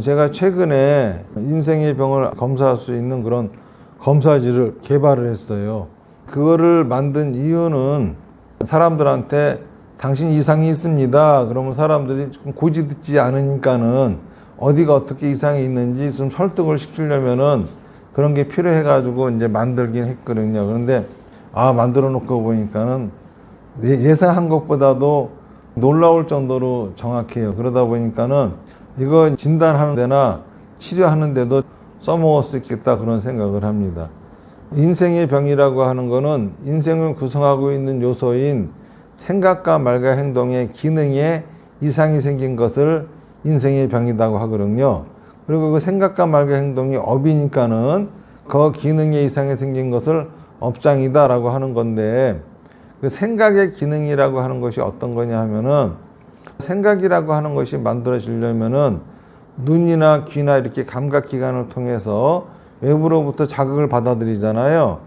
제가 최근에 인생의 병을 검사할 수 있는 그런 검사지를 개발을 했어요. 그거를 만든 이유는 사람들한테 당신 이상이 있습니다. 그러면 사람들이 조금 고지 듣지 않으니까는 어디가 어떻게 이상이 있는지 좀 설득을 시키려면은 그런 게 필요해가지고 이제 만들긴 했거든요. 그런데 만들어 놓고 보니까는 예상한 것보다도 놀라울 정도로 정확해요. 그러다 보니까는 이거 진단하는 데나 치료하는 데도 써먹을 수 있겠다 그런 생각을 합니다. 인생의 병이라고 하는 거는 인생을 구성하고 있는 요소인 생각과 말과 행동의 기능에 이상이 생긴 것을 인생의 병이라고 하거든요. 그리고 그 생각과 말과 행동이 업이니까는 그 기능에 이상이 생긴 것을 업장이다라고 하는 건데, 그 생각의 기능이라고 하는 것이 어떤 거냐 하면은, 생각이라고 하는 것이 만들어지려면은 눈이나 귀나 이렇게 감각기관을 통해서 외부로부터 자극을 받아들이잖아요.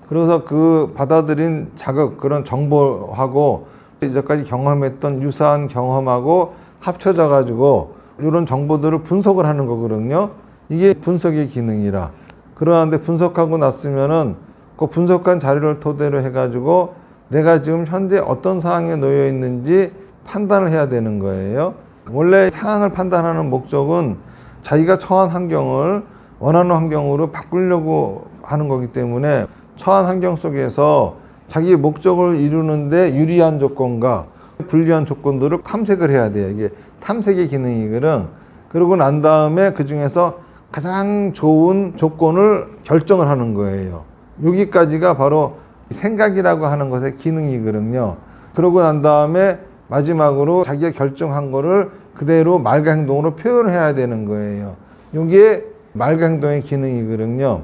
그래서 그 받아들인 자극, 그런 정보하고 이제까지 경험했던 유사한 경험하고 합쳐져 가지고 이런 정보들을 분석을 하는 거거든요. 이게 분석의 기능이라. 그러는데 분석하고 났으면은 그 분석한 자료를 토대로 해가지고 내가 지금 현재 어떤 상황에 놓여 있는지 판단을 해야 되는 거예요. 원래 상황을 판단하는 목적은 자기가 처한 환경을 원하는 환경으로 바꾸려고 하는 거기 때문에 처한 환경 속에서 자기의 목적을 이루는데 유리한 조건과 불리한 조건들을 탐색을 해야 돼요. 이게 탐색의 기능이거든. 그러고 난 다음에 그 중에서 가장 좋은 조건을 결정을 하는 거예요. 여기까지가 바로 생각이라고 하는 것의 기능이거든요. 그러고 난 다음에 마지막으로 자기가 결정한 거를 그대로 말과 행동으로 표현해야 되는 거예요. 이게 말과 행동의 기능이거든요.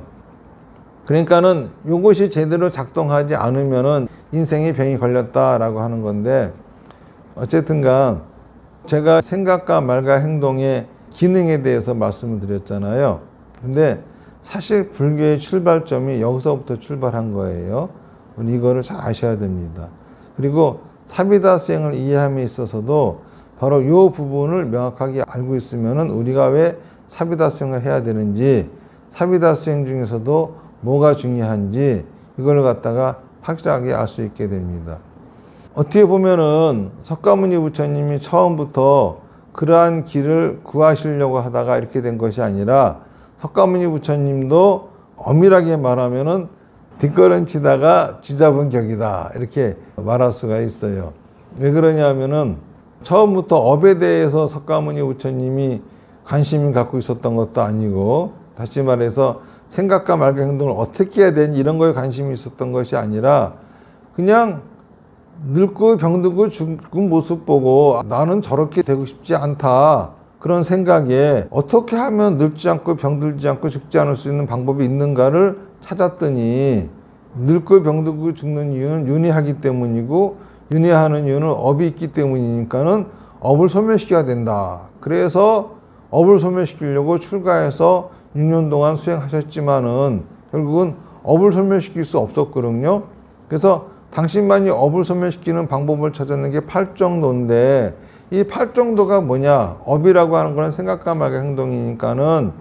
그러니까는 이것이 제대로 작동하지 않으면은 인생의 병이 걸렸다라고 하는 건데, 어쨌든간 제가 생각과 말과 행동의 기능에 대해서 말씀을 드렸잖아요. 근데 사실 불교의 출발점이 여기서부터 출발한 거예요. 이거를 잘 아셔야 됩니다. 그리고 사비다 수행을 이해함에 있어서도 바로 이 부분을 명확하게 알고 있으면은 우리가 왜 사비다 수행을 해야 되는지, 사비다 수행 중에서도 뭐가 중요한지 이걸 갖다가 확실하게 알 수 있게 됩니다. 어떻게 보면은 석가모니 부처님이 처음부터 그러한 길을 구하시려고 하다가 이렇게 된 것이 아니라, 석가모니 부처님도 엄밀하게 말하면은 뒷걸음치다가 쥐잡은 격이다 이렇게 말할 수가 있어요. 왜 그러냐면은 처음부터 업에 대해서 석가모니 부처님이 관심을 갖고 있었던 것도 아니고, 다시 말해서 생각과 말과 행동을 어떻게 해야 되는지 이런 거에 관심이 있었던 것이 아니라, 그냥 늙고 병들고 죽은 모습 보고 나는 저렇게 되고 싶지 않다 그런 생각에 어떻게 하면 늙지 않고 병들지 않고 죽지 않을 수 있는 방법이 있는가를 찾았더니, 늙고 병들고 죽는 이유는 윤회하기 때문이고 윤회하는 이유는 업이 있기 때문이니까는 업을 소멸시켜야 된다. 그래서 업을 소멸시키려고 출가해서 6년 동안 수행하셨지만은 결국은 업을 소멸시킬 수 없었거든요. 그래서 당신만이 업을 소멸시키는 방법을 찾아낸 게 팔정도인데, 이 팔정도가 뭐냐? 업이라고 하는 거는 생각과 말과 행동이니까는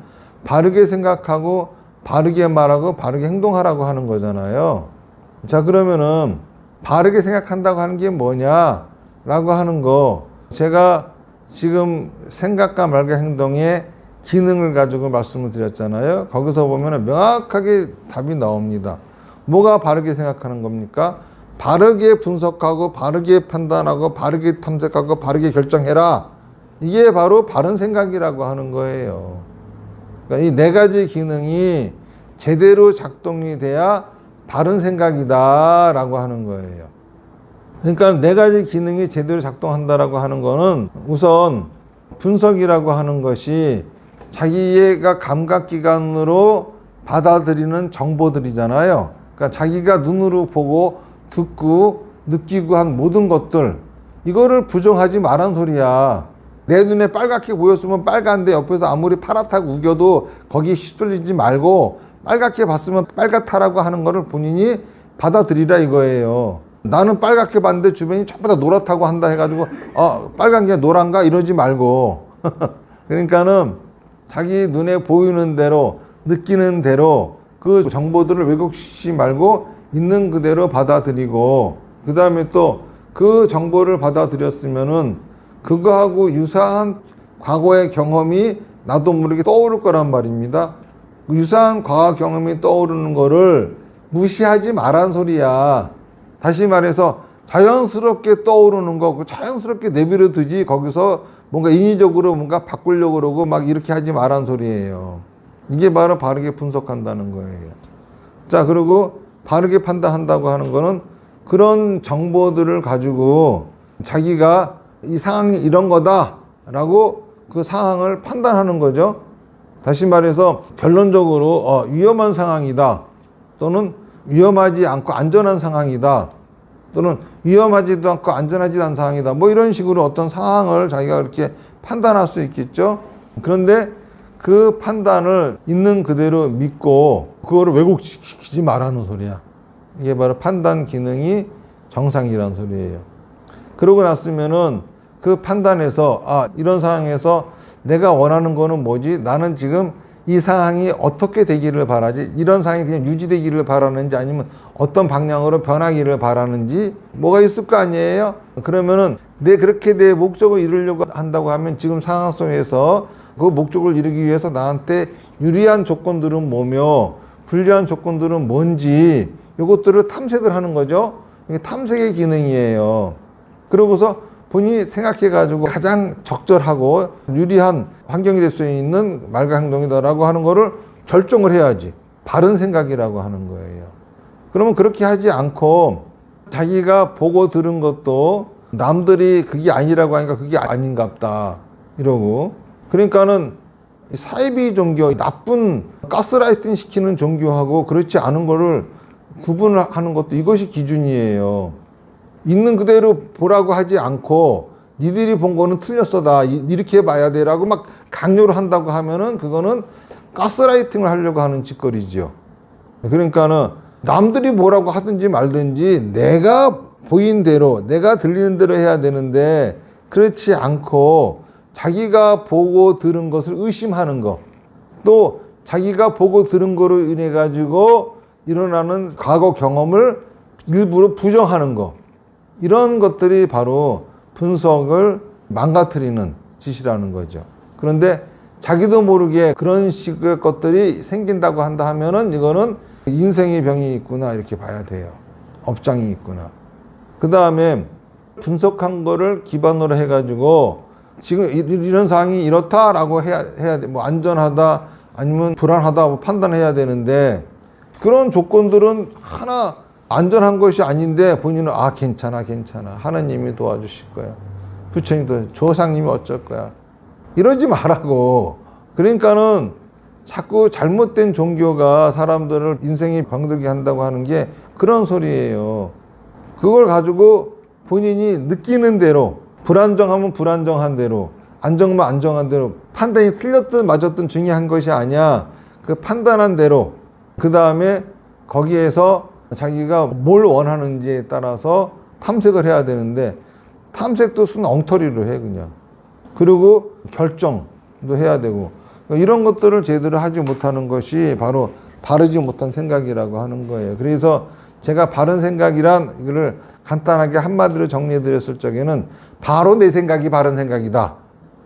바르게 생각하고 바르게 말하고 바르게 행동하라고 하는 거잖아요. 자, 그러면은 바르게 생각한다고 하는 게 뭐냐라고 하는 거, 제가 지금 생각과 말과 행동의 기능을 가지고 말씀을 드렸잖아요. 거기서 보면은 명확하게 답이 나옵니다. 뭐가 바르게 생각하는 겁니까? 바르게 분석하고 바르게 판단하고 바르게 탐색하고 바르게 결정해라. 이게 바로 바른 생각이라고 하는 거예요. 그러니까 이 네 가지 기능이 제대로 작동이 돼야 바른 생각이다 라고 하는 거예요. 그러니까 네 가지 기능이 제대로 작동한다라고 하는 거는, 우선 분석이라고 하는 것이 자기가 감각기관으로 받아들이는 정보들이잖아요. 그러니까 자기가 눈으로 보고 듣고 느끼고 한 모든 것들, 이거를 부정하지 말란 소리야. 내 눈에 빨갛게 보였으면 빨간데 옆에서 아무리 파랗다고 우겨도 거기에 휩쓸리지 말고 빨갛게 봤으면 빨갛다라고 하는 거를 본인이 받아들이라 이거예요. 나는 빨갛게 봤는데 주변이 전부 다 노랗다고 한다 해가지고 빨간 게 노란가 이러지 말고 그러니까는 자기 눈에 보이는 대로 느끼는 대로 그 정보들을 왜곡시키지 말고 있는 그대로 받아들이고, 그 다음에 또 그 정보를 받아들였으면은 그거하고 유사한 과거의 경험이 나도 모르게 떠오를 거란 말입니다. 유사한 과거 경험이 떠오르는 거를 무시하지 말란 소리야. 다시 말해서 자연스럽게 떠오르는 거 자연스럽게 내버려 두지, 거기서 뭔가 인위적으로 뭔가 바꾸려고 그러고 막 이렇게 하지 말란 소리예요. 이게 바로 바르게 분석한다는 거예요. 자, 그리고 바르게 판단한다고 하는 거는 그런 정보들을 가지고 자기가 이 상황이 이런 거다라고 그 상황을 판단하는 거죠. 다시 말해서 결론적으로 위험한 상황이다, 또는 위험하지 않고 안전한 상황이다, 또는 위험하지도 않고 안전하지 않은 상황이다, 뭐 이런 식으로 어떤 상황을 자기가 그렇게 판단할 수 있겠죠. 그런데 그 판단을 있는 그대로 믿고 그거를 왜곡시키지 말라는 소리야. 이게 바로 판단 기능이 정상이라는 소리예요. 그러고 났으면은 그 판단에서 이런 상황에서 내가 원하는 거는 뭐지? 나는 지금 이 상황이 어떻게 되기를 바라지? 이런 상황이 그냥 유지되기를 바라는지, 아니면 어떤 방향으로 변하기를 바라는지 뭐가 있을 거 아니에요? 그러면은 그렇게 내 목적을 이루려고 한다고 하면 지금 상황 속에서 그 목적을 이루기 위해서 나한테 유리한 조건들은 뭐며 불리한 조건들은 뭔지, 이것들을 탐색을 하는 거죠. 이게 탐색의 기능이에요. 그러고서 본인이 생각해가지고 가장 적절하고 유리한 환경이 될 수 있는 말과 행동이다라고 하는 거를 결정을 해야지. 바른 생각이라고 하는 거예요. 그러면 그렇게 하지 않고 자기가 보고 들은 것도 남들이 그게 아니라고 하니까 그게 아닌갑다 이러고, 그러니까는 사이비 종교, 나쁜 가스라이팅 시키는 종교하고 그렇지 않은 거를 구분하는 것도 이것이 기준이에요. 있는 그대로 보라고 하지 않고 니들이 본 거는 틀렸어다, 이렇게 봐야 돼라고 막 강요를 한다고 하면은 그거는 가스라이팅을 하려고 하는 짓거리죠. 그러니까는 남들이 뭐라고 하든지 말든지 내가 보인 대로, 내가 들리는 대로 해야 되는데, 그렇지 않고 자기가 보고 들은 것을 의심하는 거, 또 자기가 보고 들은 거로 인해 가지고 일어나는 과거 경험을 일부러 부정하는 거, 이런 것들이 바로 분석을 망가뜨리는 짓이라는 거죠. 그런데 자기도 모르게 그런 식의 것들이 생긴다고 한다 하면은 이거는 인생의 병이 있구나, 이렇게 봐야 돼요. 업장이 있구나. 그 다음에 분석한 거를 기반으로 해가지고 지금 이런 상황이 이렇다라고 해야 돼. 뭐 안전하다 아니면 불안하다 뭐 판단해야 되는데, 그런 조건들은 하나 안전한 것이 아닌데 본인은 괜찮아 하나님이 도와주실 거야, 부처님도, 조상님이 어쩔 거야, 이러지 말라고. 그러니까는 자꾸 잘못된 종교가 사람들을 인생이 병들게 한다고 하는 게 그런 소리예요. 그걸 가지고 본인이 느끼는 대로, 불안정하면 불안정한 대로, 안정하면 안정한 대로, 판단이 틀렸든 맞았든 중요한 것이 아니야. 그 판단한 대로, 그 다음에 거기에서 자기가 뭘 원하는지에 따라서 탐색을 해야 되는데, 탐색도 순 엉터리로 해 그냥. 그리고 결정도 해야 되고, 이런 것들을 제대로 하지 못하는 것이 바로 바르지 못한 생각이라고 하는 거예요. 그래서 제가 바른 생각이란 이거를 간단하게 한마디로 정리해 드렸을 적에는 바로 내 생각이 바른 생각이다,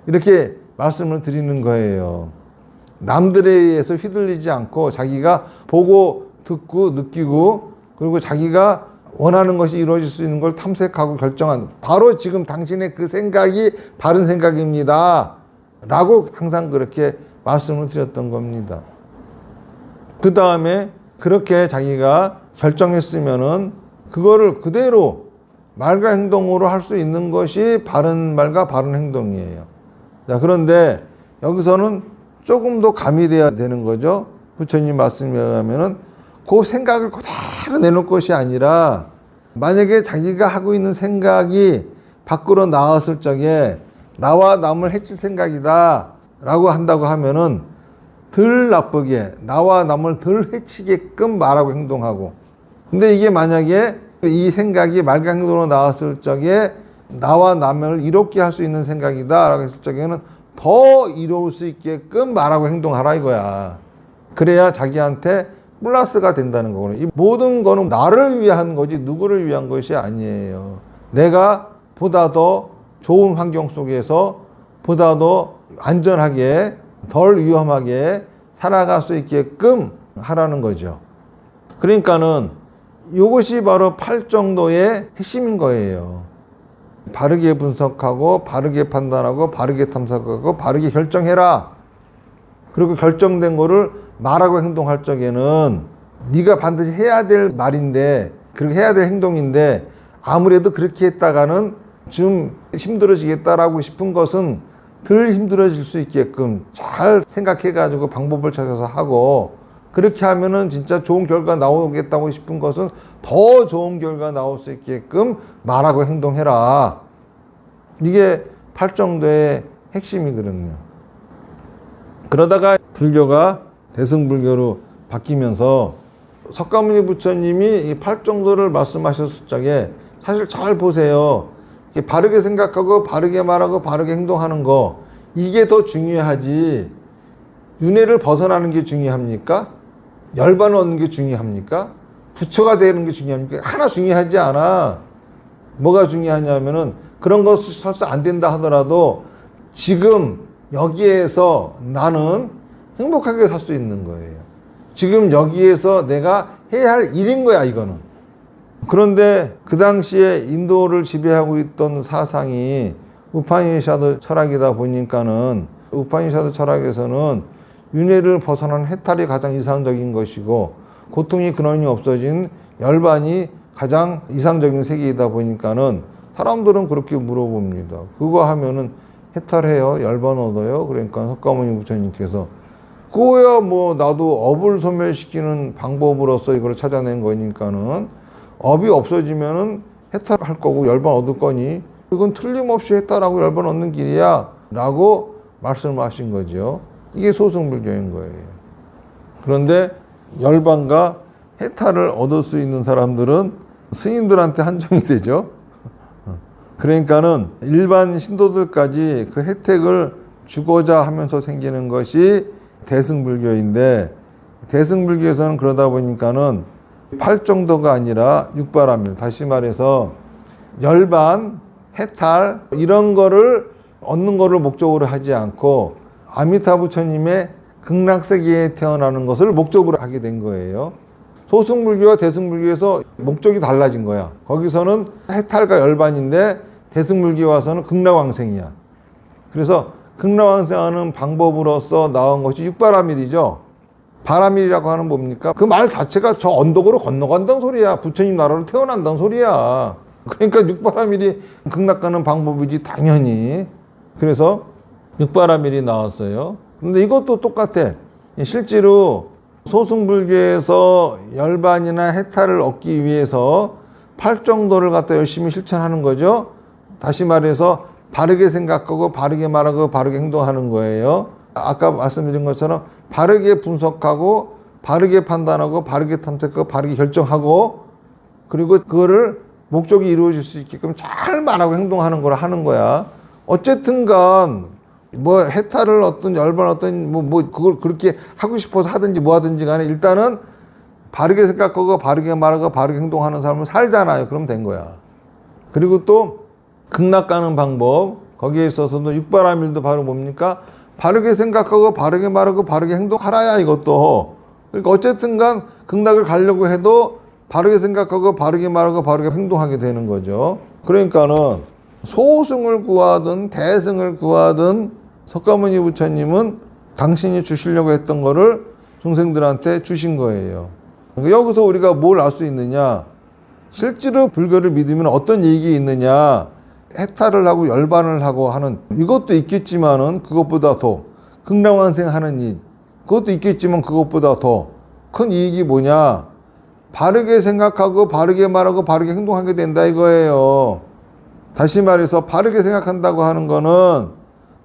이렇게 말씀을 드리는 거예요. 남들에 의해서 휘둘리지 않고 자기가 보고 듣고 느끼고, 그리고 자기가 원하는 것이 이루어질 수 있는 걸 탐색하고 결정한, 바로 지금 당신의 그 생각이 바른 생각입니다 라고 항상 그렇게 말씀을 드렸던 겁니다. 그 다음에 그렇게 자기가 결정했으면은 그거를 그대로 말과 행동으로 할 수 있는 것이 바른 말과 바른 행동이에요. 자, 그런데 여기서는 조금 더 가미돼야 되는 거죠. 부처님 말씀에 의하면은 그 생각을 그대로 내놓을 것이 아니라, 만약에 자기가 하고 있는 생각이 밖으로 나왔을 적에 나와 남을 해칠 생각이다 라고 한다고 하면은 덜 나쁘게, 나와 남을 덜 해치게끔 말하고 행동하고, 근데 이게 만약에 이 생각이 말과 행동으로 나왔을 적에 나와 남을 이롭게 할 수 있는 생각이다 라고 했을 적에는 더 이로울 수 있게끔 말하고 행동하라 이거야. 그래야 자기한테 플러스가 된다는 거거든요. 이 모든 거는 나를 위한 거지 누구를 위한 것이 아니에요. 내가 보다 더 좋은 환경 속에서 보다 더 안전하게 덜 위험하게 살아갈 수 있게끔 하라는 거죠. 그러니까는 이것이 바로 팔정도의 핵심인 거예요. 바르게 분석하고 바르게 판단하고 바르게 탐색하고 바르게 결정해라. 그리고 결정된 거를 말하고 행동할 적에는 네가 반드시 해야 될 말인데 그리고 해야 될 행동인데 아무래도 그렇게 했다가는 좀 힘들어지겠다라고 싶은 것은 덜 힘들어질 수 있게끔 잘 생각해 가지고 방법을 찾아서 하고 그렇게 하면은 진짜 좋은 결과 나오겠다고 싶은 것은 더 좋은 결과 나올 수 있게끔 말하고 행동해라. 이게 팔정도의 핵심이거든요. 그러다가 불교가 대승불교로 바뀌면서 석가모니 부처님이 이 팔정도를 말씀하셨을 적에 사실 잘 보세요. 바르게 생각하고 바르게 말하고 바르게 행동하는 거 이게 더 중요하지 윤회를 벗어나는 게 중요합니까? 열반을 얻는 게 중요합니까? 부처가 되는 게 중요합니까? 하나 중요하지 않아. 뭐가 중요하냐면은 그런 거 설사 안 된다 하더라도 지금 여기에서 나는 행복하게 살 수 있는 거예요. 지금 여기에서 내가 해야 할 일인 거야 이거는. 그런데 그 당시에 인도를 지배하고 있던 사상이 우파니샤드 철학이다 보니까는 우파니샤드 철학에서는 윤회를 벗어난 해탈이 가장 이상적인 것이고 고통이 근원이 없어진 열반이 가장 이상적인 세계이다 보니까는 사람들은 그렇게 물어봅니다. 그거 하면은 해탈해요? 열반 얻어요? 그러니까 석가모니 부처님께서 그거야 뭐 나도 업을 소멸시키는 방법으로서 이걸 찾아낸 거니까는 업이 없어지면은 해탈할 거고 열반 얻을 거니 이건 틀림없이 해탈하고 열반 얻는 길이야 라고 말씀하신 거죠. 이게 소승불교인 거예요. 그런데 열반과 해탈을 얻을 수 있는 사람들은 스님들한테 한정이 되죠. 그러니까는 일반 신도들까지 그 혜택을 주고자 하면서 생기는 것이 대승불교인데 대승불교에서는 그러다 보니까는 팔정도가 아니라 육바라밀 다시 말해서 열반, 해탈 이런 거를 얻는 거를 목적으로 하지 않고 아미타 부처님의 극락세계에 태어나는 것을 목적으로 하게 된 거예요. 소승불교와 대승불교에서 목적이 달라진 거야. 거기서는 해탈과 열반인데 대승불교에 와서는 극락왕생이야. 그래서 극락왕생하는 방법으로서 나온 것이 육바라밀이죠. 바라밀이라고 하는 뭡니까? 그 말 자체가 저 언덕으로 건너간다는 소리야. 부처님 나라로 태어난다는 소리야. 그러니까 육바라밀이 극락 가는 방법이지 당연히. 그래서 육바라밀이 나왔어요. 근데 이것도 똑같아. 실제로 소승불교에서 열반이나 해탈을 얻기 위해서 팔정도를 갖다 열심히 실천하는 거죠. 다시 말해서 바르게 생각하고 바르게 말하고 바르게 행동하는 거예요. 아까 말씀드린 것처럼 바르게 분석하고 바르게 판단하고 바르게 탐색하고 바르게 결정하고 그리고 그거를 목적이 이루어질 수 있게끔 잘 말하고 행동하는 걸 하는 거야. 어쨌든 간 뭐 해탈을 어떤 열반 어떤 뭐 그걸 그렇게 하고 싶어서 하든지 뭐 하든지 간에 일단은 바르게 생각하고 바르게 말하고 바르게 행동하는 삶을 살잖아요. 그럼 된 거야. 그리고 또 극락 가는 방법 거기에 있어서도 육바라밀도 바로 뭡니까? 바르게 생각하고 바르게 말하고 바르게 행동하라야 이것도. 그러니까 어쨌든 간 극락을 가려고 해도 바르게 생각하고 바르게 말하고 바르게 행동하게 되는 거죠. 그러니까는 소승을 구하든 대승을 구하든 석가모니 부처님은 당신이 주시려고 했던 거를 중생들한테 주신 거예요. 그러니까 여기서 우리가 뭘 알 수 있느냐? 실제로 불교를 믿으면 어떤 이익이 있느냐? 해탈을 하고 열반을 하고 하는 이것도 있겠지만은 그것보다 더 극락완생하는 일 그것도 있겠지만 그것보다 더 큰 이익이 뭐냐? 바르게 생각하고 바르게 말하고 바르게 행동하게 된다 이거예요. 다시 말해서 바르게 생각한다고 하는 거는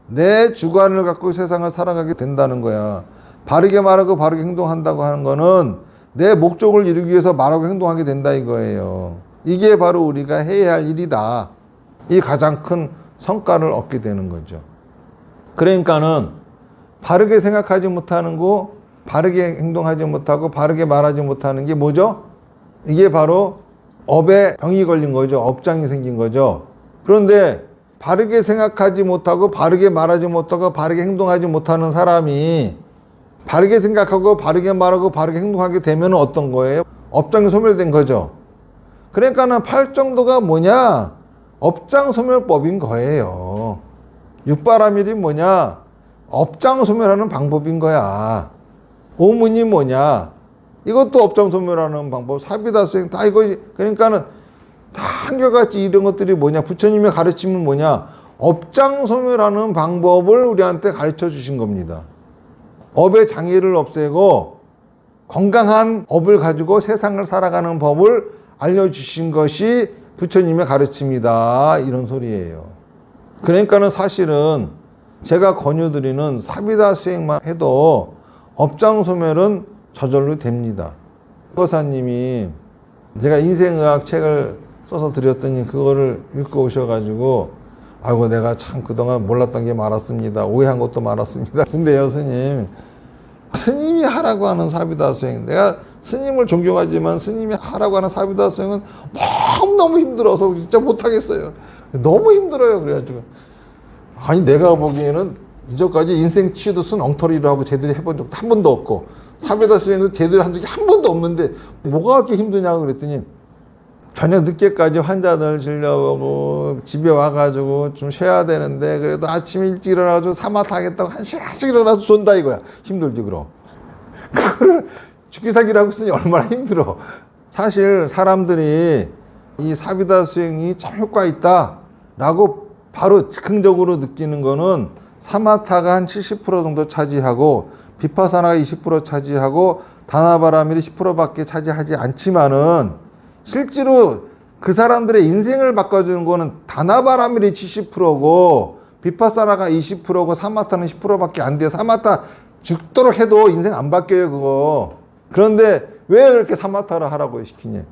내 주관을 갖고 세상을 살아가게 된다는 거야. 바르게 말하고 바르게 행동한다고 하는 거는 내 목적을 이루기 위해서 말하고 행동하게 된다 이거예요. 이게 바로 우리가 해야 할 일이다. 이 가장 큰 성과를 얻게 되는 거죠. 그러니까는 바르게 생각하지 못하는 거, 바르게 행동하지 못하고 바르게 말하지 못하는 게 뭐죠? 이게 바로 업에 병이 걸린 거죠. 업장이 생긴 거죠. 그런데 바르게 생각하지 못하고 바르게 말하지 못하고 바르게 행동하지 못하는 사람이 바르게 생각하고 바르게 말하고 바르게 행동하게 되면 어떤 거예요? 업장이 소멸된 거죠. 그러니까는 팔정도가 뭐냐? 업장 소멸법인 거예요. 육바라밀이 뭐냐? 업장 소멸하는 방법인 거야. 오문이 뭐냐? 이것도 업장 소멸하는 방법. 사비다수행 다 이거. 그러니까는 다 한결같이 이런 것들이 뭐냐? 부처님의 가르침은 뭐냐? 업장 소멸하는 방법을 우리한테 가르쳐 주신 겁니다. 업의 장애를 없애고 건강한 업을 가지고 세상을 살아가는 법을 알려주신 것이 부처님의 가르침이다. 이런 소리예요. 그러니까는 사실은 제가 권유드리는 사비다 수행만 해도 업장 소멸은 저절로 됩니다. 거사님이 제가 인생의학 책을 써서 드렸더니 그거를 읽고 오셔가지고 아이고 내가 참 그동안 몰랐던 게 많았습니다. 오해한 것도 많았습니다. 근데요 스님이 하라고 하는 사비다 수행, 내가 스님을 존경하지만 스님이 하라고 하는 사비다 수행은 너무너무 힘들어서 진짜 못하겠어요. 너무 힘들어요. 그래가지고 아니 내가 보기에는 이제까지 인생 치유도 쓴 엉터리로 하고 제대로 해본 적도 한 번도 없고 사비다 수행도 제대로 한 적이 한 번도 없는데 뭐가 그렇게 힘드냐고 그랬더니 저녁 늦게까지 환자들 진료하고 집에 와가지고 좀 쉬어야 되는데 그래도 아침 일찍 일어나가지고 사마타 하겠다고 한 시간씩 일어나서 존다 이거야. 힘들지 그럼. 그거를 죽기 살기라고 쓰니 얼마나 힘들어. 사실 사람들이 이 사비다 수행이 참 효과 있다 라고 바로 즉흥적으로 느끼는 거는 사마타가 한 70% 정도 차지하고 비파사나가 20% 차지하고 다나바라밀이 10%밖에 차지하지 않지만은 실제로 그 사람들의 인생을 바꿔주는 거는 다나바라밀이 70%고 비파사나가 20%고 사마타는 10%밖에 안 돼요. 사마타 죽도록 해도 인생 안 바뀌어요 그거. 그런데 왜 그렇게 사마타를 하라고 시키냐.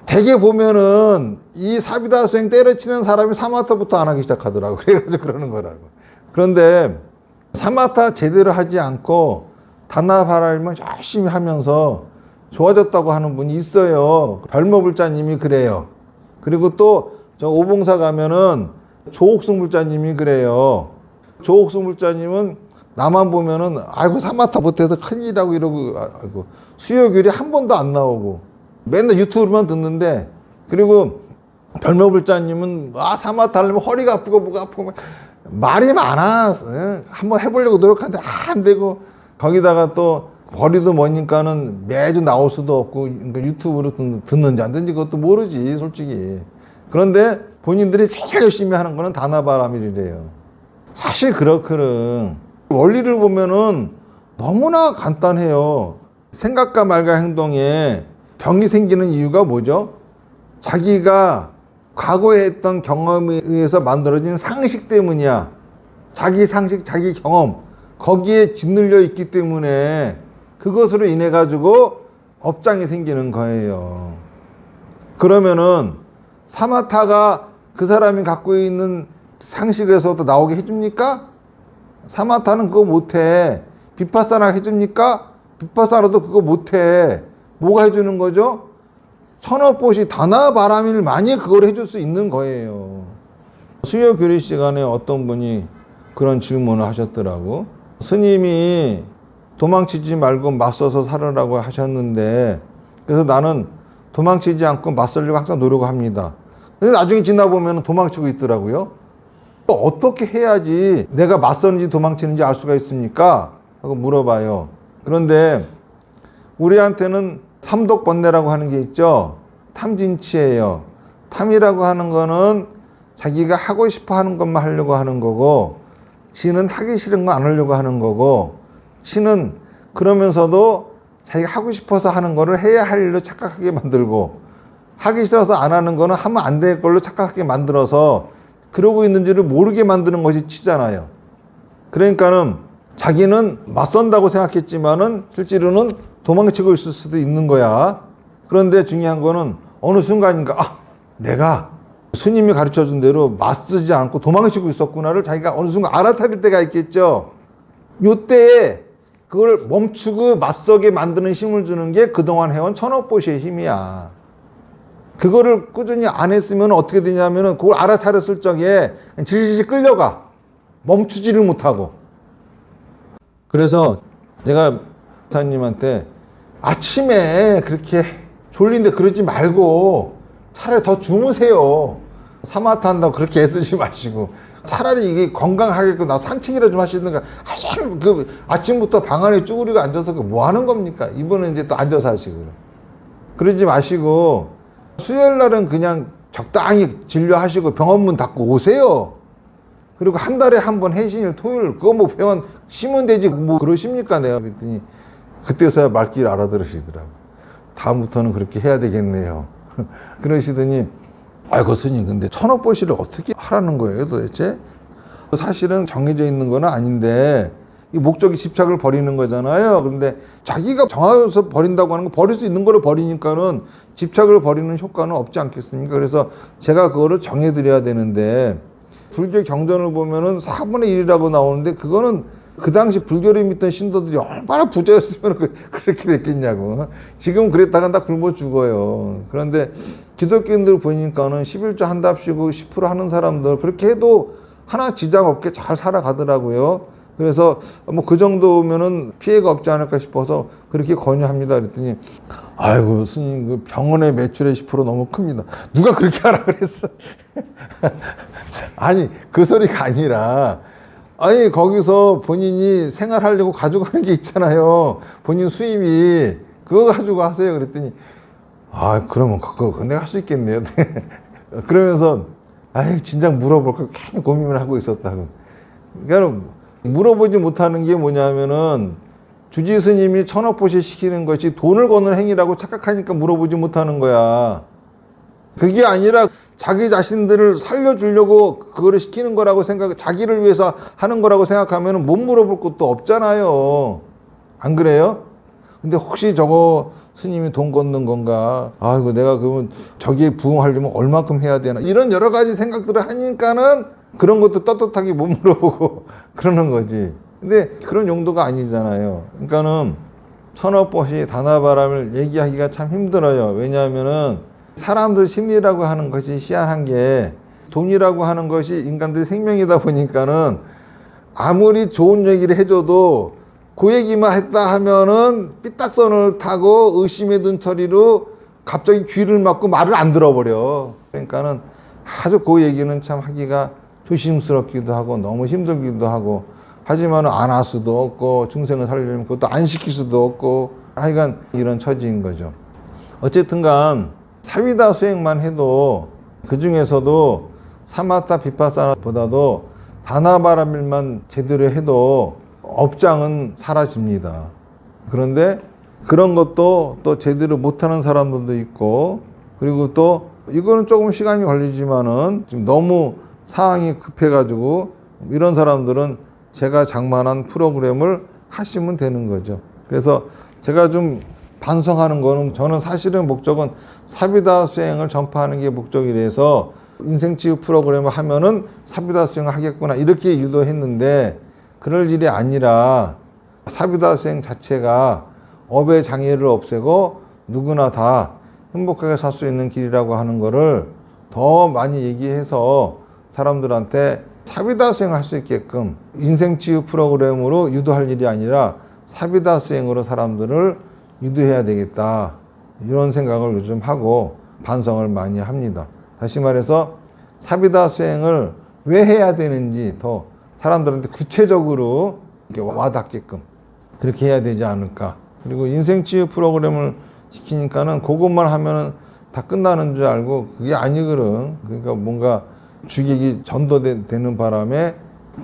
대개 보면은 이 사비다 수행 때려치는 사람이 사마타부터 안 하기 시작하더라고. 그래가지고 그러는 거라고. 그런데 사마타 제대로 하지 않고 다나바라밀만 열심히 하면서 좋아졌다고 하는 분이 있어요. 별모불자님이 그래요. 그리고 또 저 오봉사 가면은 조옥승불자님이 그래요. 조옥승불자님은 나만 보면은 아이고 사마타 못해서 큰일이라고 이러고 아이고 수요귤이 한 번도 안 나오고 맨날 유튜브로만 듣는데, 그리고 별모불자님은 사마타 하려면 허리가 아프고 뭐가 아프고 말이 많아. 한번 해보려고 노력하는데 안 되고 거기다가 또 거리도 머니까는 매주 나올 수도 없고 그러니까 유튜브로 듣는지 안 듣는지 그것도 모르지 솔직히. 그런데 본인들이 제일 열심히 하는 거는 다나바라밀이래요. 사실 그렇거든. 원리를 보면은 너무나 간단해요. 생각과 말과 행동에 병이 생기는 이유가 뭐죠? 자기가 과거에 했던 경험에 의해서 만들어진 상식 때문이야. 자기 상식, 자기 경험 거기에 짓눌려 있기 때문에 그것으로 인해 가지고 업장이 생기는 거예요. 그러면은 사마타가 그 사람이 갖고 있는 상식에서도 나오게 해줍니까? 사마타는 그거 못해. 비파사나 해줍니까? 비파사나도 그거 못해. 뭐가 해주는 거죠? 천업보시 다나바라밀만이 그걸 해줄 수 있는 거예요. 수요 교리 시간에 어떤 분이 그런 질문을 하셨더라고. 스님이 도망치지 말고 맞서서 살으라고 하셨는데, 그래서 나는 도망치지 않고 맞서려고 항상 노력합니다. 근데 나중에 지나보면 도망치고 있더라고요. 어떻게 해야지 내가 맞서는지 도망치는지 알 수가 있습니까? 하고 물어봐요. 그런데 우리한테는 삼독번뇌라고 하는 게 있죠. 탐진치예요. 탐이라고 하는 거는 자기가 하고 싶어 하는 것만 하려고 하는 거고, 지는 하기 싫은 거 안 하려고 하는 거고, 치는 그러면서도 자기가 하고 싶어서 하는 거를 해야 할 일로 착각하게 만들고, 하기 싫어서 안 하는 거는 하면 안 될 걸로 착각하게 만들어서 그러고 있는지를 모르게 만드는 것이 치잖아요. 그러니까는 자기는 맞선다고 생각했지만은 실제로는 도망치고 있을 수도 있는 거야. 그런데 중요한 거는 어느 순간인가 내가 스님이 가르쳐준 대로 맞쓰지 않고 도망치고 있었구나를 자기가 어느 순간 알아차릴 때가 있겠죠. 요때에 그걸 멈추고 맞서게 만드는 힘을 주는 게 그동안 해온 천업보시의 힘이야. 그거를 꾸준히 안 했으면 어떻게 되냐면은 그걸 알아차렸을 적에 질질 끌려가. 멈추지를 못하고. 그래서 제가 사님한테 아침에 그렇게 졸린데 그러지 말고 차라리 더 주무세요. 사마타 한다고 그렇게 애쓰지 마시고 차라리 이게 건강하게끔 나 산책이라도 좀 하시든가. 하루 그 아침부터 방 안에 쭈그리고 앉아서 뭐 하는 겁니까? 이번은 이제 또 앉아서 하시고 그러지 마시고 수요일 날은 그냥 적당히 진료하시고 병원문 닫고 오세요. 그리고 한 달에 한 번 해신일 토요일 그거 뭐 병원 쉬면 되지 뭐 그러십니까? 내가 그랬더니 그때서야 말귀를 알아들으시더라고. 다음부터는 그렇게 해야 되겠네요. 그러시더니 아이고 스님 근데 천업보시를 어떻게 하라는 거예요 도대체? 사실은 정해져 있는 건 아닌데 이 목적이 집착을 버리는 거잖아요. 그런데 자기가 정해서 버린다고 하는 거 버릴 수 있는 거를 버리니까는 집착을 버리는 효과는 없지 않겠습니까? 그래서 제가 그거를 정해드려야 되는데 불교 경전을 보면은 4분의 1이라고 나오는데 그거는 그 당시 불교를 믿던 신도들이 얼마나 부자였으면 그렇게 됐겠냐고. 지금 그랬다간 다 굶어 죽어요. 그런데 기독교인들 보니까는 11조 한답시고 10% 하는 사람들 그렇게 해도 하나 지장 없게 잘 살아가더라고요. 그래서 뭐 그 정도면은 피해가 없지 않을까 싶어서 그렇게 권유합니다. 그랬더니 아이고 스님 그 병원의 매출의 10% 너무 큽니다. 누가 그렇게 하라 그랬어? 아니 그 소리가 아니라 아니 거기서 본인이 생활하려고 가져가는 게 있잖아요. 본인 수입이 그거 가지고 하세요. 그랬더니 아 그러면 그거 내가 할 수 있겠네요. 그러면서 아이 진작 물어볼까 괜히 고민을 하고 있었다고. 그러니까 물어보지 못하는 게 뭐냐면은 주지 스님이 천업보시 시키는 것이 돈을 거는 행위라고 착각하니까 물어보지 못하는 거야. 그게 아니라 자기 자신들을 살려주려고 그거를 시키는 거라고 자기를 위해서 하는 거라고 생각하면 못 물어볼 것도 없잖아요. 안 그래요? 근데 혹시 저거 스님이 돈 걷는 건가? 아이고 내가 그러면 저기에 부응하려면 얼마큼 해야 되나? 이런 여러 가지 생각들을 하니까는 그런 것도 떳떳하게 못 물어보고 그러는 거지. 근데 그런 용도가 아니잖아요. 그러니까는 천업보시 다나바람을 얘기하기가 참 힘들어요. 왜냐하면은 사람들 심리라고 하는 것이 희한한 게 돈이라고 하는 것이 인간들의 생명이다 보니까는 아무리 좋은 얘기를 해줘도 그 얘기만 했다 하면은 삐딱선을 타고 의심의 눈처리로 갑자기 귀를 막고 말을 안 들어버려. 그러니까는 아주 그 얘기는 참 하기가 조심스럽기도 하고 너무 힘들기도 하고 하지만 안 할 수도 없고 중생을 살리려면 그것도 안 시킬 수도 없고 하여간 이런 처지인 거죠. 어쨌든간 사위다 수행만 해도 그 중에서도 사마타 비파사나보다도 다나바람일만 제대로 해도 업장은 사라집니다. 그런데 그런 것도 또 제대로 못하는 사람들도 있고 그리고 또 이거는 조금 시간이 걸리지만은 지금 너무 상황이 급해가지고 이런 사람들은 제가 장만한 프로그램을 하시면 되는 거죠. 그래서 제가 좀 반성하는 거는 저는 사실은 목적은 사비다 수행을 전파하는 게 목적이라서 인생치유 프로그램을 하면은 사비다 수행을 하겠구나 이렇게 유도했는데 그럴 일이 아니라 사비다 수행 자체가 업의 장애를 없애고 누구나 다 행복하게 살 수 있는 길이라고 하는 거를 더 많이 얘기해서 사람들한테 사비다 수행을 할 수 있게끔 인생치유 프로그램으로 유도할 일이 아니라 사비다 수행으로 사람들을 유도해야 되겠다 이런 생각을 요즘 하고 반성을 많이 합니다. 다시 말해서 사비다 수행을 왜 해야 되는지 더 사람들한테 구체적으로 이렇게 와닿게끔 그렇게 해야 되지 않을까. 그리고 인생치유 프로그램을 시키니까는 그것만 하면은 다 끝나는 줄 알고 그게 아니거든. 그러니까 뭔가 주객이 전도되는 바람에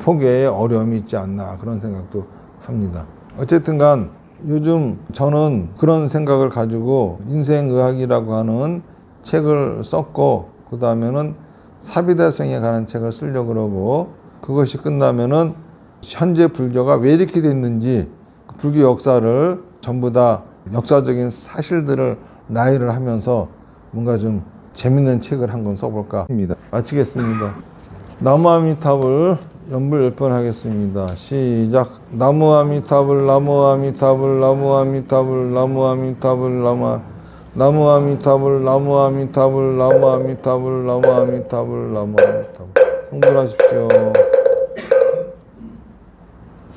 포기에 어려움이 있지 않나 그런 생각도 합니다. 어쨌든간 요즘 저는 그런 생각을 가지고 인생의학이라고 하는 책을 썼고 그 다음에는 사비다 수행에 관한 책을 쓰려고 그러고 그것이 끝나면은 현재 불교가 왜 이렇게 됐는지 불교 역사를 전부 다 역사적인 사실들을 나열을 하면서 뭔가 좀 재밌는 책을 한 권 써볼까 합니다. 마치겠습니다. 나무아미타불 연불 10번 하겠습니다. 시작. 나무아미타불 나무아미타불 나무아미타불 나무아미타불 나무아미타불 나무아미타불 나무아미타불 나무아미타불 나무아미타불 흥분하십시오.